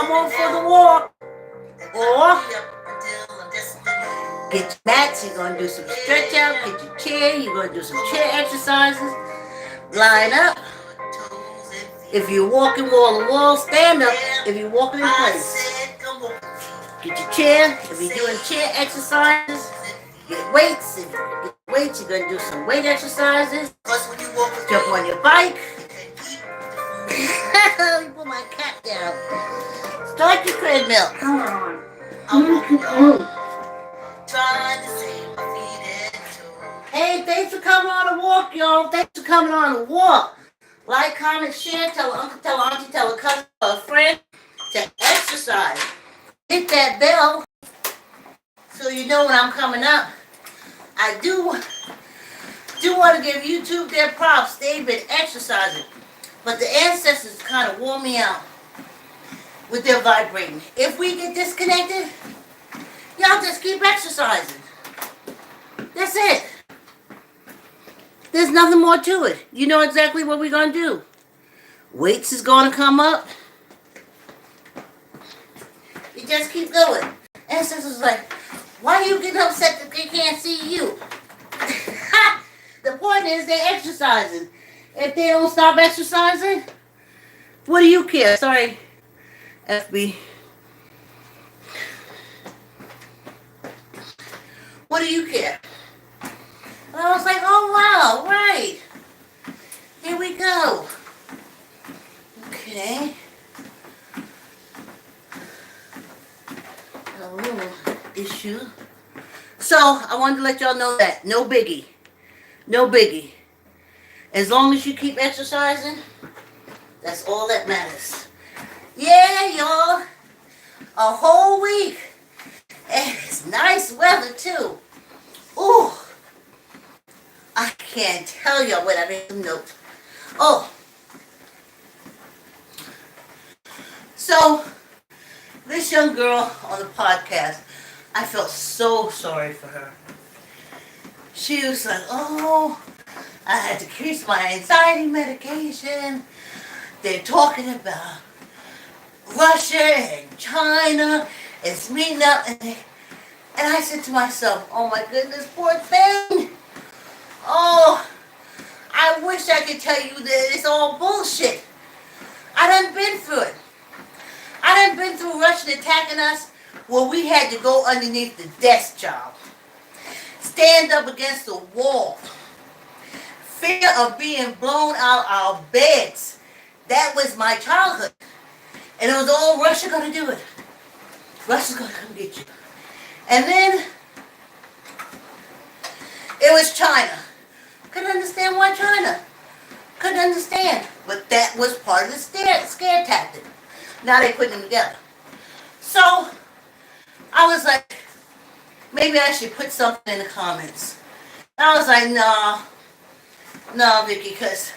come on for the walk. Or get your mats, you're going to do some stretch out, get your chair, you're going to do some chair exercises. Line up. If you're walking wall to wall, stand up. If you're walking in place, get your chair. If you're doing chair exercises, get weights. If you get weights, you're going to do some weight exercises. Jump on your bike. You put my cat down. Start your treadmill. Come on. I'm walking on. Trying to save my feet and toes. Hey, thanks for coming on a walk, y'all. Thanks for coming on a walk. Like, comment, share, tell uncle, tell auntie, tell a cousin, tell a friend to exercise. Hit that bell so you know when I'm coming up. I do want to give YouTube their props. They've been exercising. But the ancestors kind of wore me out with their vibrating. If we get disconnected, y'all just keep exercising. That's it. There's nothing more to it. You know exactly what we're going to do. Weights is going to come up. You just keep going. Ancestors like, why are you getting upset that they can't see you? The point is they're exercising. If they don't stop exercising, what do you care? Sorry, FB. What do you care? And I was like, oh wow, right. Here we go. Okay. A little issue. So I wanted to let y'all know that. No biggie. No biggie. As long as you keep exercising, that's all that matters. Yeah, y'all. A whole week. And it's nice weather too. Ooh. I can't tell y'all what I made some notes. Oh. So, this young girl on the podcast, I felt so sorry for her. She was like, oh, I had to decrease my anxiety medication. They're talking about Russia and China. It's meeting up. And I said to myself, oh my goodness, poor thing. Oh, I wish I could tell you that it's all bullshit. I done been through it. I done been through Russia attacking us where we had to go underneath the desk, child. Stand up against the wall. Fear of being blown out our beds. That was my childhood. And it was all Russia gonna do it. Russia's gonna come get you. And then it was China. Couldn't understand why China. Couldn't understand. But that was part of the scare tactic. Now they're putting them together. So I was like, maybe I should put something in the comments. And I was like, no, Vicky, because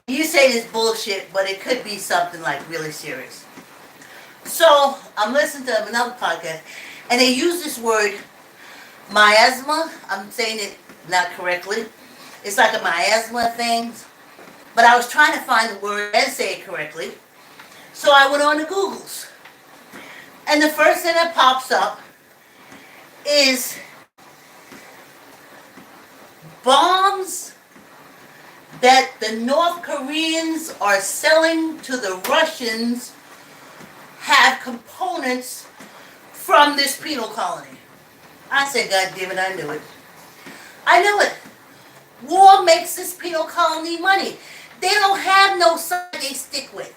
you say this bullshit, but it could be something like really serious. So I'm listening to another podcast, and they use this word, miasma. I'm saying it not correctly. It's like a miasma thing. But I was trying to find the word and say it correctly. So I went on to Google's. And the first thing that pops up is bombs that the North Koreans are selling to the Russians have components from this penal colony. I said, God damn it, I knew it. I knew it. War makes this penal colony money. They don't have no side they stick with.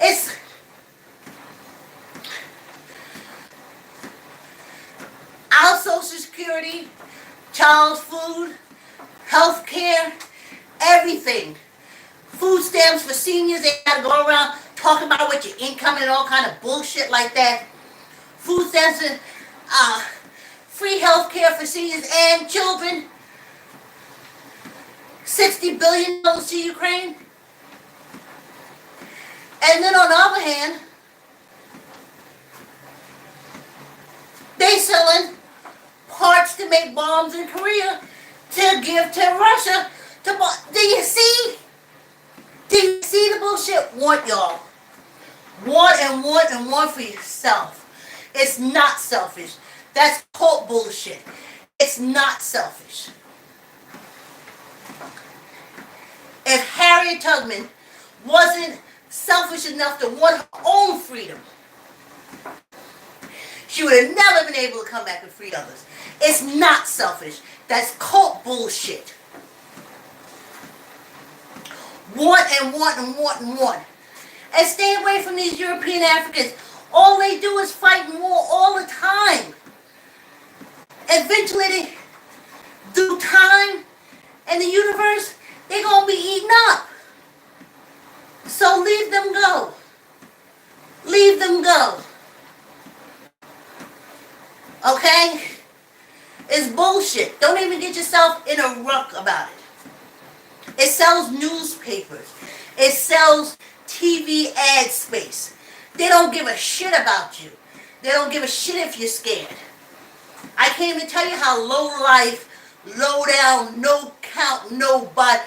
It's our Social Security, child's food, health care, everything. Food stamps for seniors, they gotta go around talking about what your income and all kind of bullshit like that. Food stamps and free health care for seniors and children. $60 billion to Ukraine. And then on the other hand, they selling parts to make bombs in Korea to give to Russia. Do you see? Do you see the bullshit? Want y'all? Want and want and want for yourself. It's not selfish. That's cult bullshit. It's not selfish. If Harriet Tubman wasn't selfish enough to want her own freedom, she would have never been able to come back and free others. It's not selfish. That's cult bullshit. Want and want and want and want. And stay away from these European Africans. All they do is fight and war all the time. Eventually they do time and the universe, they're going to be eaten up. So leave them go. Leave them go. Okay? It's bullshit. Don't even get yourself in a ruck about it. It sells newspapers. It sells TV ad space. They don't give a shit about you. They don't give a shit if you're scared. I can't even tell you how low life, low down, no count, no but,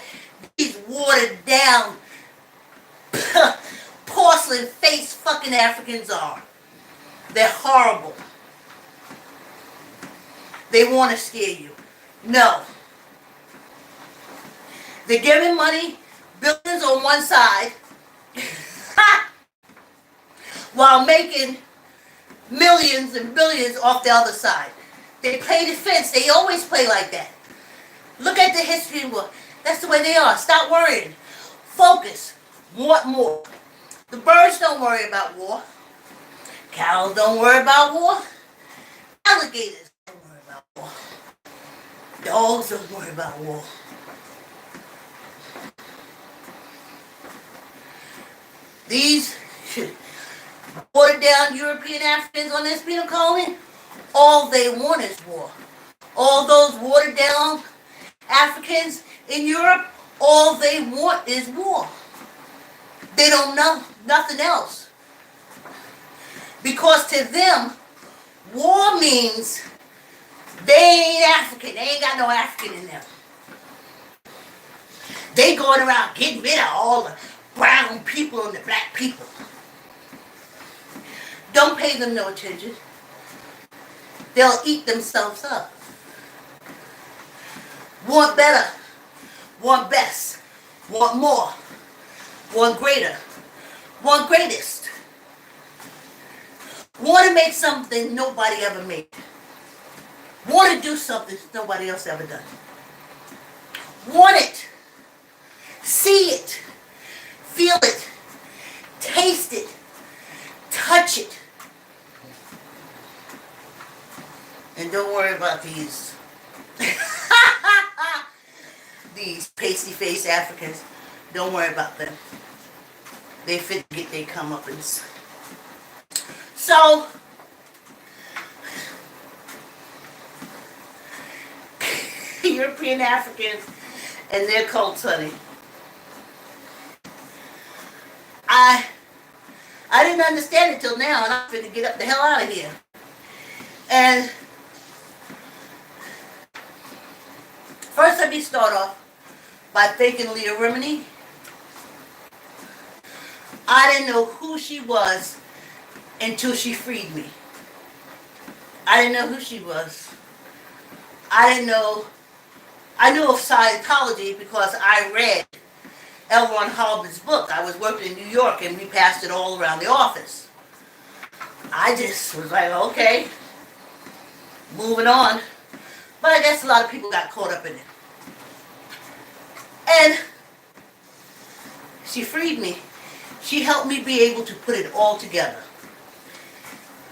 these watered down, porcelain face fucking Africans are. They're horrible. They want to scare you. No. They're giving money, billions on one side, while making millions and billions off the other side. They play defense. They always play like that. Look at the history of war. That's the way they are. Stop worrying. Focus. Want more. The birds don't worry about war. Cows don't worry about war. Alligators don't worry about war. Dogs don't worry about war. These watered down European Africans on this penal colony, all they want is war. All those watered down Africans in Europe, all they want is war. They don't know nothing else. Because to them, war means they ain't African. They ain't got no African in them. They going around getting rid of all the brown people and the black people. Don't pay them no attention. They'll eat themselves up. Want better. Want best. Want more. Want greater. Want greatest. Want to make something nobody ever made. Want to do something nobody else ever done. Want it. See it. Feel it. Taste it. Touch it. And don't worry about these pasty-faced Africans. Don't worry about them. They fit to get their comeuppance. So, European Africans and their cults, honey. I didn't understand it till now, and I'm finna get up the hell out of here. And first, let me start off by thanking Leah Remini. I didn't know who she was until she freed me. I didn't know who she was. I knew of Scientology because I read L. Ron Hubbard's book. I was working in New York and we passed it all around the office. I just was like, okay, moving on. But I guess a lot of people got caught up in it. And she freed me. She helped me be able to put it all together.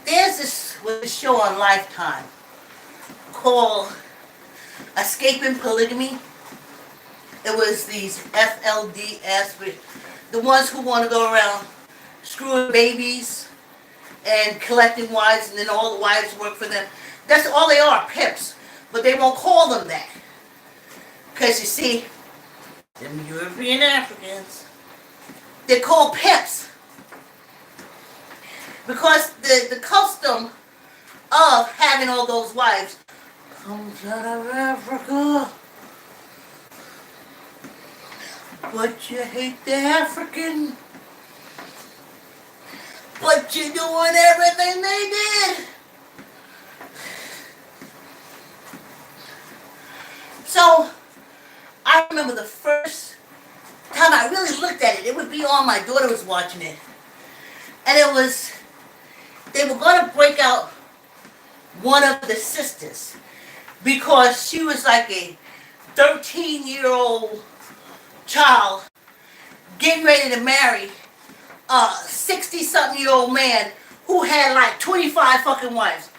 There's this show on Lifetime called Escaping Polygamy. It was these FLDS, the ones who want to go around screwing babies and collecting wives, and then all the wives work for them. That's all they are, pimps. But they won't call them that. Because you see, them European Africans, they're called pimps. Because the custom of having all those wives comes out of Africa. But you hate the African. bet you're doing everything they did. So, I remember the first time I really looked at it, it would be on, my daughter was watching it. And it was, they were going to break out one of the sisters because she was like a 13-year-old child getting ready to marry a 60-something-year-old man who had like 25 fucking wives.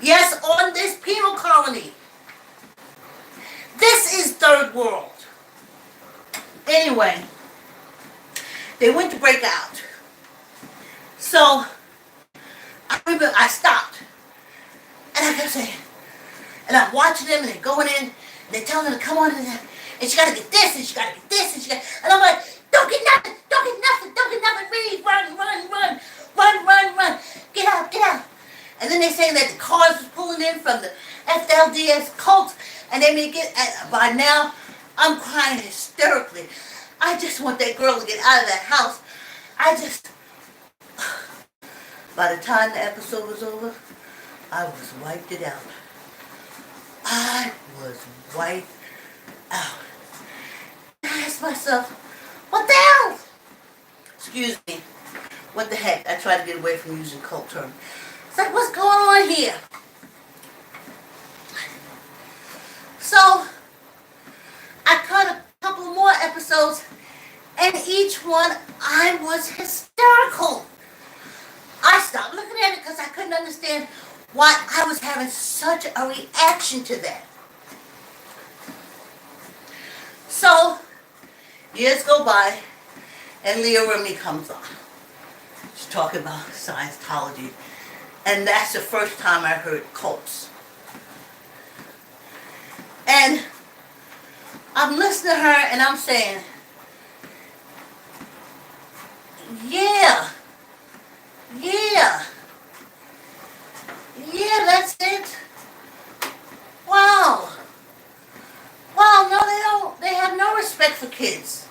Yes, on this penal colony. This is third world. Anyway, they went to break out. So, I remember I stopped. And I kept saying, and I'm watching them and they're going in, and they're telling them to come on in there, and she gotta get this, and she gotta get this, and she gotta, and I'm like, don't get nothing, don't get nothing, don't get nothing, really, run, run, run, run, run, run, get out, get out. And then they saying that the cars was pulling in from the FLDS cults, and they may get, by now, I'm crying hysterically. I just want that girl to get out of that house. By the time the episode was over, I was wiped it out. I was wiped out. I asked myself, what the hell? Excuse me. What the heck? I try to get away from using cult terms. It's like, what's going on here? So, I cut a couple more episodes, and each one, I was hysterical. I stopped looking at it because I couldn't understand why I was having such a reaction to that. So, years go by, and Leah Remini comes on. She's talking about Scientology, and that's the first time I heard cults. And I'm listening to her, and I'm saying, yeah, that's it. Wow, no, they don't. They have no respect for kids.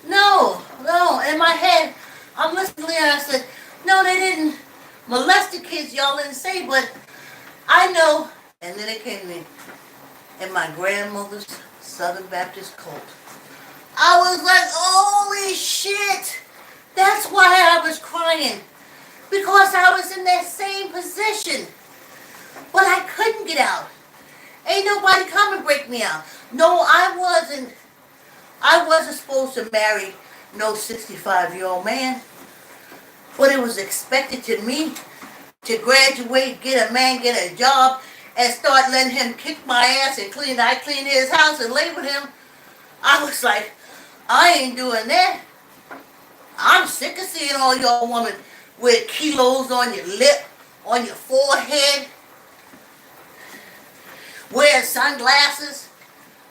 No. In my head, I'm listening to Leah, and I said, no, they didn't molest the kids. Y'all didn't say, but I know. And then it came to me. In my grandmother's Southern Baptist cult. I was like, holy shit. That's why I was crying. Because I was in that same position. But I couldn't get out. Ain't nobody come and break me out. No, I wasn't supposed to marry no 65-year-old man. But it was expected to me to graduate, get a man, get a job, and start letting him kick my ass and I clean his house and lay with him. I was like, I ain't doing that. I'm sick of seeing all y'all women with kilos on your lip, on your forehead, wearing sunglasses,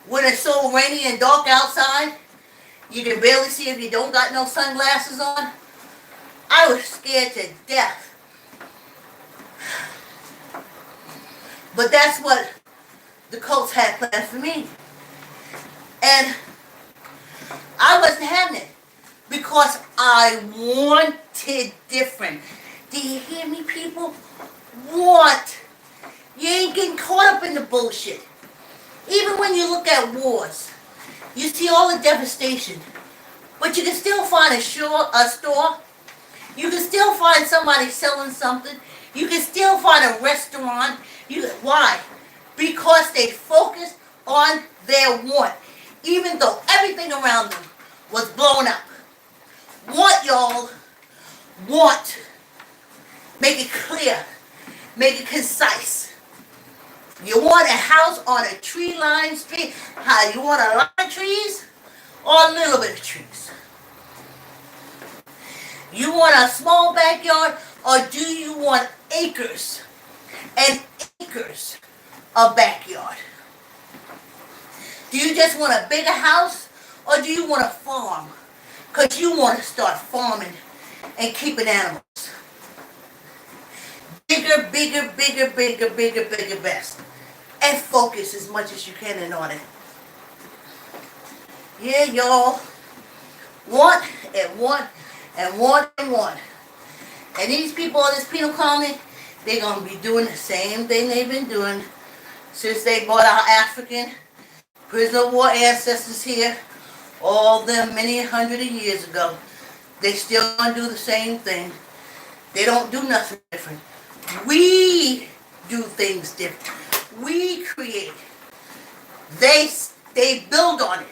when it's so rainy and dark outside. You can barely see if you don't got no sunglasses on. I was scared to death. But that's what the cults had planned for me. And I wasn't having it because I wanted different. Do you hear me, people? Want. You ain't getting caught up in the bullshit. Even when you look at wars, you see all the devastation. But you can still find a store. You can still find somebody selling something. You can still find a restaurant. Why? Because they focus on their want. Even though everything around them was blown up. Want, y'all. Want. Make it clear. Make it concise. You want a house on a tree-lined street? How, you want a lot of trees or a little bit of trees? You want a small backyard or do you want acres and acres of backyard? Do you just want a bigger house or do you want a farm? Because you want to start farming and keeping animals. Bigger, bigger, bigger, bigger, bigger, bigger, best. And focus as much as you can in on it. Yeah, y'all. Want and want and want and want. And these people on this penal colony, they're going to be doing the same thing they've been doing since they brought our African prisoner of war ancestors here, all them many hundred of years ago. They still going to do the same thing. They don't do nothing different. We do things different. We create. They build on it,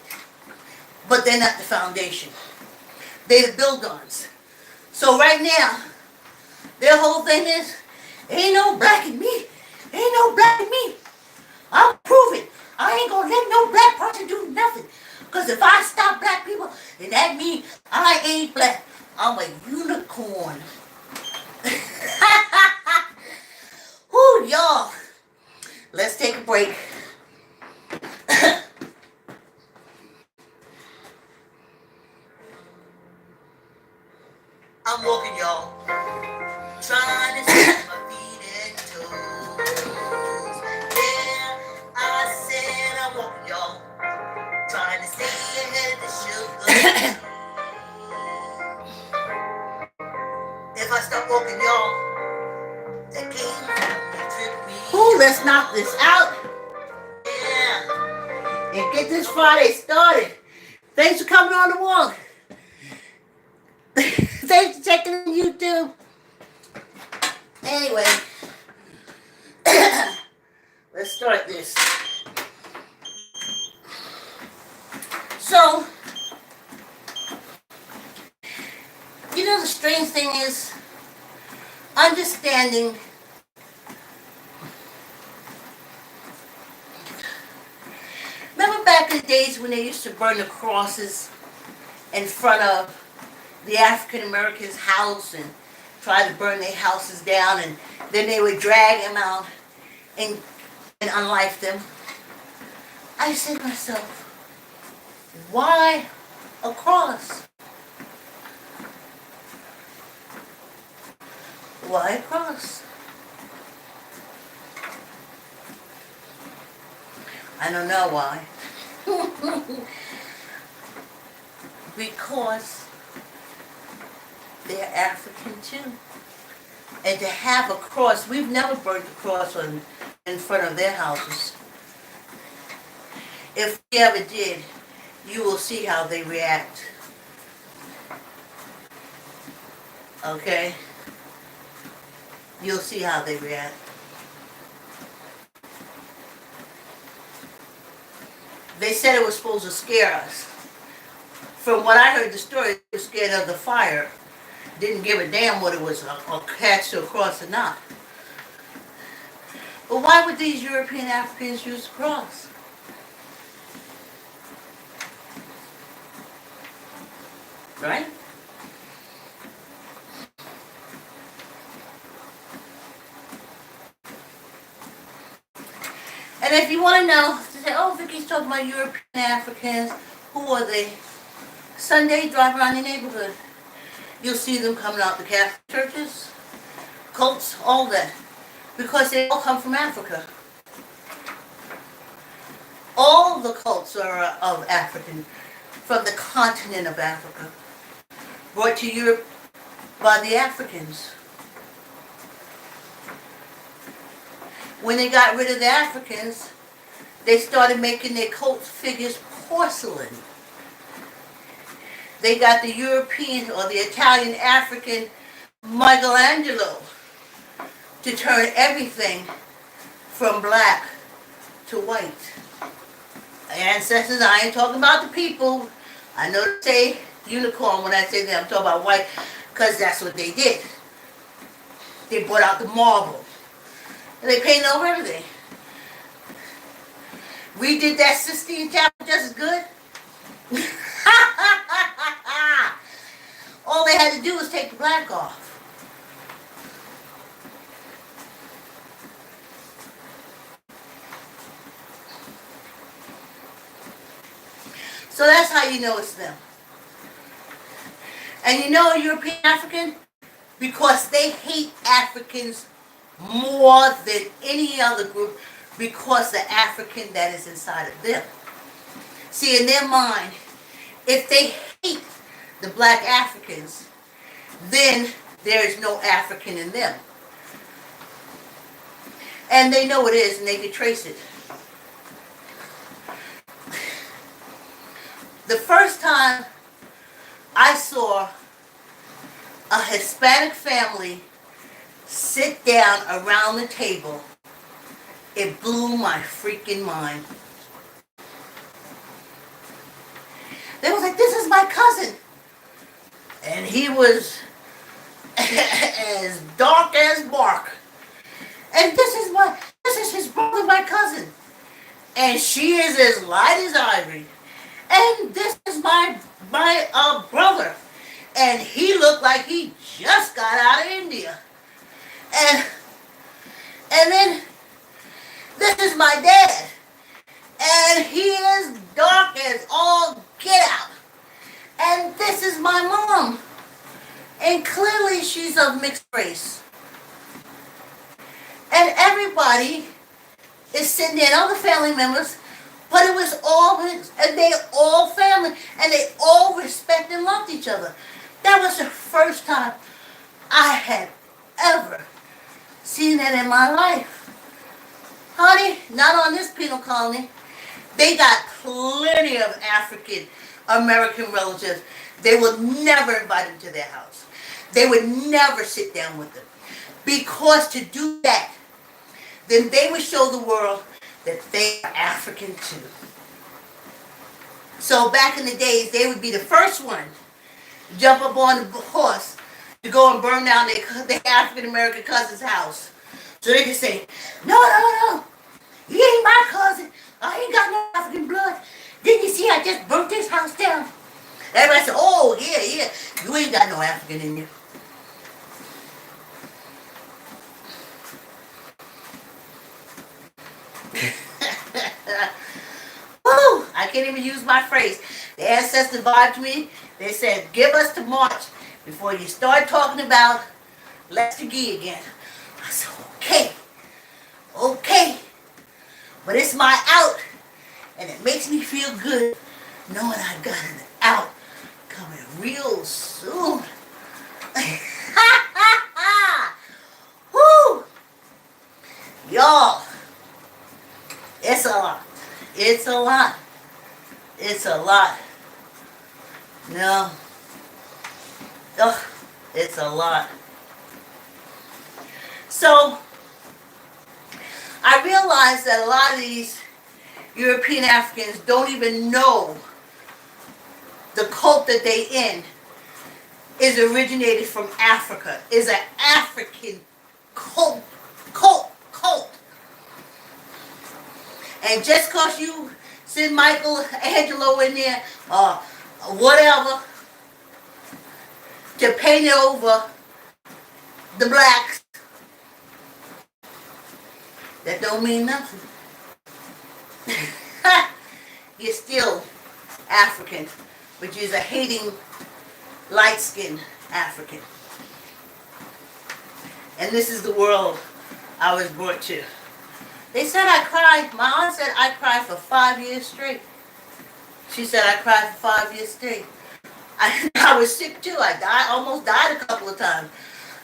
but they're not the foundation. They're the build-ons. So right now, their whole thing is, ain't no black in me. Ain't no black in me. I'll prove it. I ain't gonna let no black person do nothing. Because if I stop black people, then that means I ain't black. I'm a unicorn. Whoo, y'all. Let's take a break. I'm walking, y'all. Trying to set my feet and toes. Yeah, I said I'm walking, y'all. Trying to stay ahead of the sugar. If I stop walking, y'all, that game trick me. Ooh, let's knock this out. Yeah. And get this Friday started. Thanks for coming on the walk. Thanks for checking on YouTube. Anyway, let's start this. So, you know the strange thing is understanding remember back in the days when they used to burn the crosses in front of the African Americans' house and try to burn their houses down, and then they would drag them out and unlife them. I said to myself, why a cross? Why a cross? I don't know why. Because they're African too. And to have a cross, we've never burnt the cross in front of their houses. If we ever did, you will see how they react. Okay? You'll see how they react. They said it was supposed to scare us. From what I heard the story, they were scared of the fire. Didn't give a damn what it was attached to a cross or not. But why would these European Africans use a cross? Right? And if you want to know, to say, oh, Vicky's talking about European Africans, who are they? Sunday, drive around the neighborhood. You'll see them coming out the Catholic churches, cults, all that. Because they all come from Africa. All the cults are of African, from the continent of Africa. Brought to Europe by the Africans. When they got rid of the Africans, they started making their cult figures porcelain. They got the European or the Italian African Michelangelo to turn everything from black to white. Ancestors, I ain't talking about the people. I know they say unicorn when I say that. I'm talking about white because that's what they did. They brought out the marble. And they painted over everything. We did that Sistine Chapel just as good. All they had to do was take the black off. So that's how you know it's them. And you know a European African? Because they hate Africans more than any other group because the African that is inside of them. See, in their mind, if they hate the black Africans, then there's no African in them. And they know it is, and they can trace it. The first time I saw a Hispanic family sit down around the table, it blew my freaking mind. They was like, "This is my cousin." And he was as dark as bark. "And this is his brother, my cousin. And she is as light as ivory. And this is my brother. And he looked like he just got out of India. And then this is my dad. And he is dark as all get out. And this is my mom. And clearly she's of mixed race." And everybody is sitting there, and other family members, but it was all, and they all family, and they all respect and loved each other. That was the first time I had ever seen that in my life. Honey, not on this penal colony. They got plenty of African American relatives. They would never invite them to their house. They would never sit down with them. Because to do that, then they would show the world that they are African too. So back in the days, they would be the first one to jump up on the horse to go and burn down their African American cousin's house. So they could say, "No, he ain't my cousin. I ain't got no African blood. Didn't you see I just burnt this house down?" Everybody said, "Oh, yeah, you ain't got no African in you." Woo! I can't even use my phrase. The ancestors vibed me. They said, "Give us to March before you start talking about Lester Gee again." I said, okay. But it's my out, and it makes me feel good knowing I got an out coming real soon. Woo! Y'all, it's a lot. It's a lot. It's a lot. No. Ugh, it's a lot. So, I realized that a lot of these European Africans don't even know the cult that they in is originated from Africa, is an African cult. And just because you send Michelangelo in there, whatever, to paint it over the blacks, that don't mean nothing. You're still African, but you're a hating, light-skinned African. And this is the world I was brought to. They said I cried. My aunt said I cried for 5 years straight. She said I cried for 5 years straight. I was sick too. I almost died a couple of times.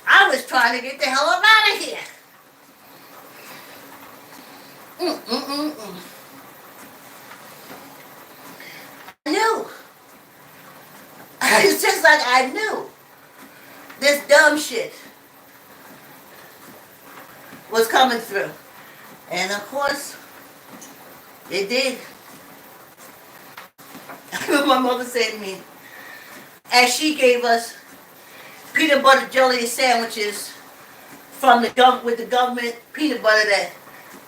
I was trying to get the hell up out of here. I knew. It's just like I knew this dumb shit was coming through. And of course, it did. My mother said to me, as she gave us peanut butter jelly sandwiches from with the government peanut butter that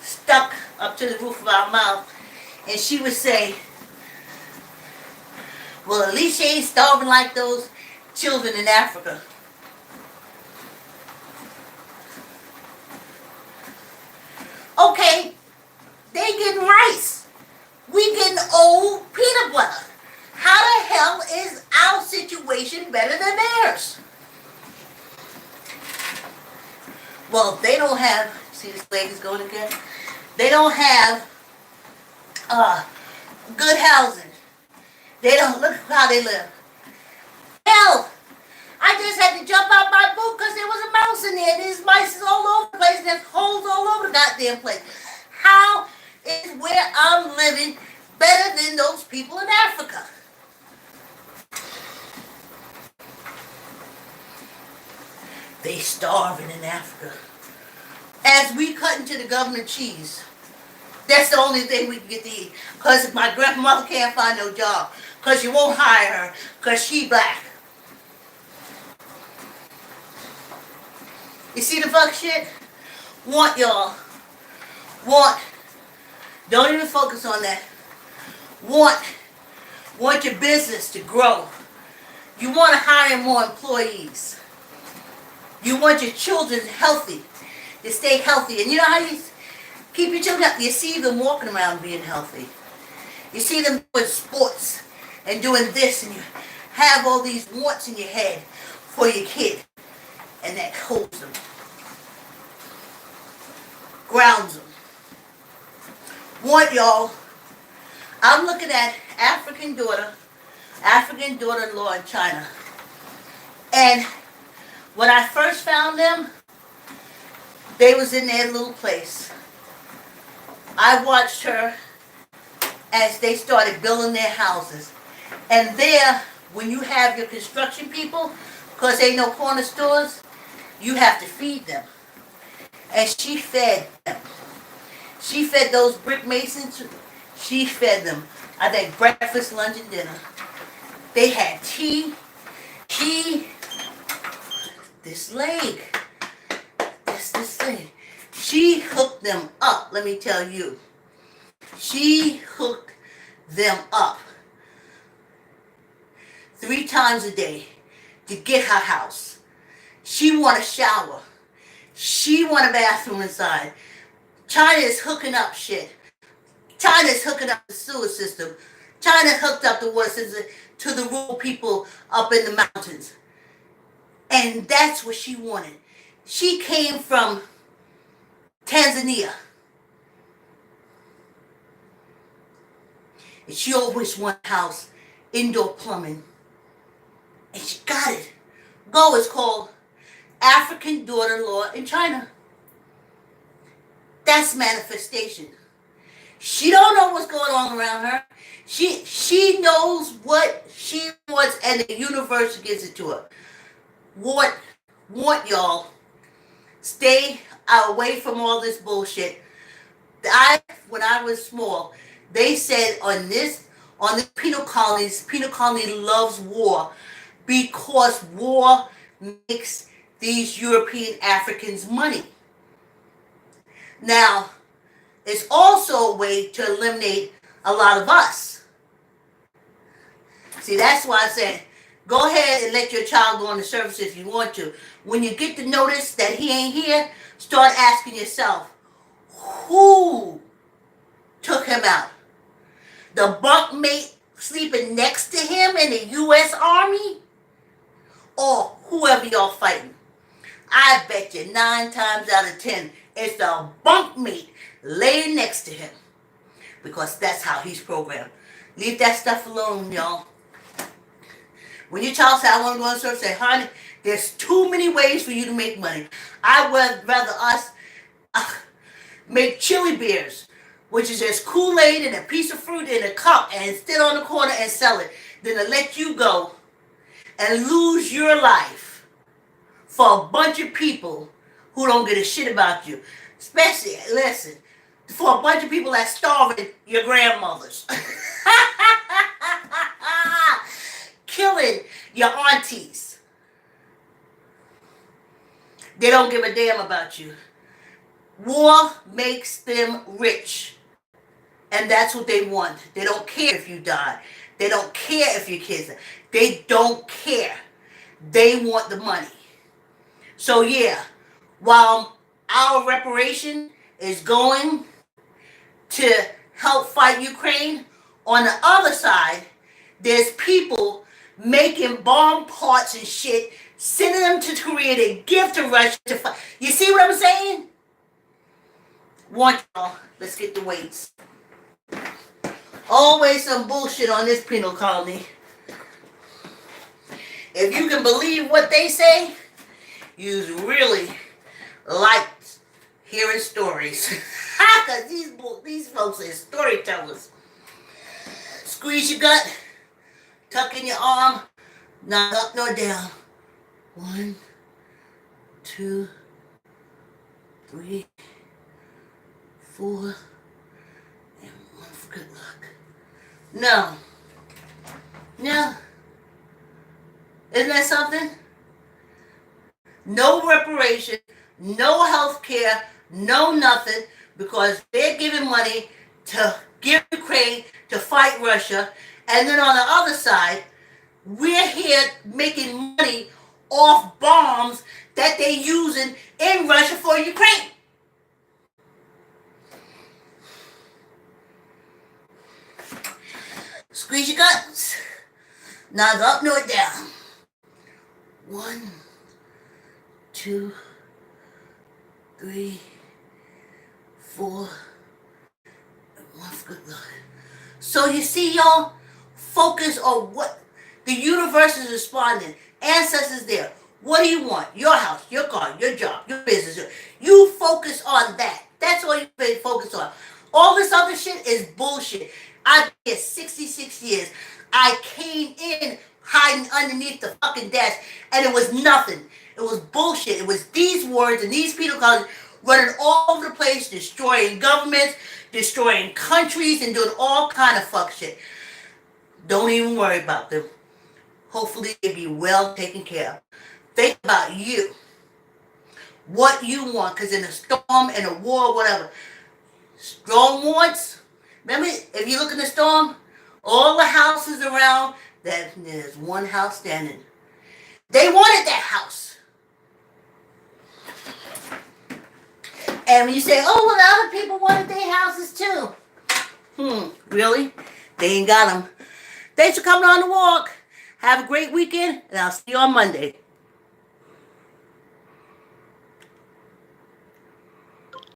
stuck up to the roof of our mouth, and she would say, "Well, at least you ain't starving like those children in Africa." Okay, they getting rice. We getting old peanut butter. How the hell is our situation better than theirs? Well, they don't have, see this leg is going again? They don't have good housing. They don't, look how they live. Hell, I just had to jump They starving in Africa. As we cut into the government cheese, that's the only thing we can get to eat. Because my grandmother can't find no job. Because you won't hire her. Because she black. You see the fuck shit? Want y'all. Want. Don't even focus on that. Want your business to grow. You want to hire more employees. You want your children healthy. To stay healthy. And you know how you keep your children healthy? You see them walking around being healthy. You see them doing sports and doing this, and you have all these wants in your head for your kid. And that holds them. Grounds them. Want y'all. I'm looking at African daughter-in-law in China. And when I first found them, they was in their little place. I watched her as they started building their houses. And there, when you have your construction people, because ain't no corner stores, you have to feed them. And she fed them. She fed those brick masons. She fed them. I think breakfast, lunch, and dinner. They had tea. This leg. This thing. She hooked them up, let me tell you. She hooked them up 3 times a day to get her house. She want a shower. She want a bathroom inside. China is hooking up shit. China is hooking up the sewer system. China hooked up the water system to the rural people up in the mountains. And that's what she wanted. She came from Tanzania. And she always wanted a house, indoor plumbing. And she got it. Go is called African daughter-in-law in China. That's manifestation. She don't know what's going on around her. She knows what she wants, and the universe gives it to her. Want y'all. Stay away from all this bullshit. When I was small, they said on the penal colonies loves war because war makes these European Africans money. Now, it's also a way to eliminate a lot of us. See, that's why I said, go ahead and let your child go on the service if you want to. When you get the notice that he ain't here, start asking yourself, who took him out? The bunkmate sleeping next to him in the U.S. Army? Or whoever y'all fighting? I bet you 9 times out of 10, it's the bunkmate laying next to him. Because that's how he's programmed. Leave that stuff alone, y'all. When your child says, I want to go on service, say, honey, there's too many ways for you to make money. I would rather us make chili beers, which is just Kool-Aid and a piece of fruit in a cup and sit on the corner and sell it, than to let you go and lose your life for a bunch of people who don't give a shit about you. Especially, listen, for a bunch of people that's starving your grandmothers. Killing your aunties. They don't give a damn about you. War makes them rich. And that's what they want. They don't care if you die. They don't care if your kids die. They don't care. They want the money. So yeah, while our reparation is going to help fight Ukraine, on the other side, there's people making bomb parts and shit, sending them to Korea to give to Russia to fight. You see what I'm saying? Want y'all, let's get the weights. Always some bullshit on this penal colony. If you can believe what they say, you really like hearing stories. Because these folks are storytellers. Squeeze your gut, tuck in your arm, not up nor down. 1, 2, 3, 4, and 1 for good luck. No. No. Isn't that something? No reparation, no health care, no nothing, because they're giving money to give Ukraine to fight Russia. And then on the other side, we're here making money off bombs that they're using in Russia for Ukraine. Squeeze your guts. Neither up nor down. 1, 2, 3, 4, and 1 for good luck. So you see, y'all, focus on what the universe is responding. Ancestors there. What do you want? Your house, your car, your job, your business. You focus on that. That's all you focus on. All this other shit is bullshit. I've been here 66 years. I came in hiding underneath the fucking desk, and it was nothing. It was bullshit. It was these words and these penal colonies running all over the place, destroying governments, destroying countries, and doing all kind of fuck shit. Don't even worry about them. Hopefully they'll be well taken care of. Think about you. What you want, because in a storm, in a war, whatever. Storm wants, remember, if you look in the storm, all the houses around, there's one house standing. They wanted that house. And when you say, oh, well, the other people wanted their houses too. Really? They ain't got them. Thanks for coming on the walk. Have a great weekend, and I'll see you on Monday.